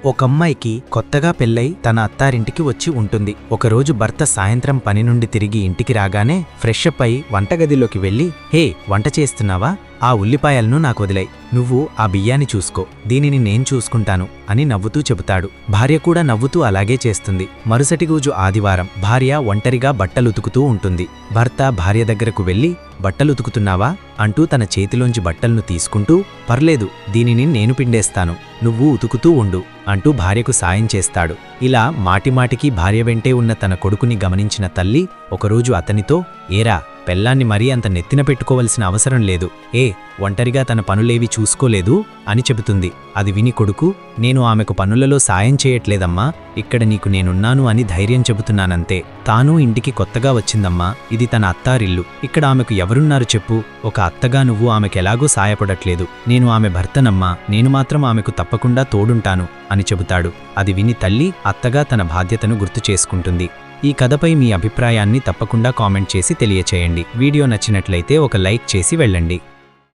ఒకమ్మాయికి కొత్తగా పెళ్ళై తన అత్తారింటికి వచ్చి ఉంటుంది. ఒకరోజు భర్త సాయంత్రం పని నుండి తిరిగి ఇంటికి రాగానే ఫ్రెష్ అప్ అయి వంటగదిలోకి వెళ్ళి, హే, వంట చేస్తున్నావా? ఆ ఉల్లిపాయలను నాకొదిలాయి. నువ్వు ఆ బియ్యాన్ని చూసుకో, దీనిని నేను చూసుకుంటాను అని నవ్వుతూ చెబుతాడు. భార్య కూడా నవ్వుతూ అలాగే చేస్తుంది. మరుసటి రోజు ఆదివారం. భార్య ఒంటరిగా బట్టలుతుకుతూ ఉంటుంది. భర్త భార్య దగ్గరకు వెళ్ళి, బట్టలుతుకుతున్నావా అంటూ తన చేతిలోంచి బట్టలను తీసుకుంటూ, పర్లేదు, దీనిని నేను పిండేస్తాను, నువ్వు ఉతుకుతూ ఉండు అంటూ భార్యకు సాయం చేస్తాడు. ఇలా మాటిమాటికి భార్య వెంటే ఉన్న తన కొడుకుని గమనించిన తల్లి ఒకరోజు అతనితో, ఏరా, పెళ్ళాన్ని మరీ అంత నెత్తిన పెట్టుకోవలసిన అవసరం లేదు, ఒంటరిగా తన పనులేవి చూసుకోలేదు అని చెబుతుంది. అది విని కొడుకు, నేను ఆమెకు పనులలో సాయం చేయట్లేదమ్మా, ఇక్కడ నీకు నేనున్నాను అని ధైర్యం చెబుతున్నానంతే. తాను ఇంటికి కొత్తగా వచ్చిందమ్మా, ఇది తన అత్తారిల్లు, ఇక్కడ ఆమెకు ఎవరున్నారు చెప్పు? ఒక అత్తగా నువ్వు ఆమెకెలాగూ సాయపడట్లేదు, నేను ఆమె భర్తనమ్మా, నేను మాత్రం ఆమెకు తప్పకుండా తోడుంటాను అని చెబుతాడు. అది విని తల్లి అత్తగా తన బాధ్యతను గుర్తు చేసుకుంటుంది. ఈ కథపై మీ అభిప్రాయాన్ని తప్పకుండా కామెంట్ చేసి తెలియచేయండి. వీడియో నచ్చినట్లయితే ఒక లైక్ చేసి వెళ్ళండి.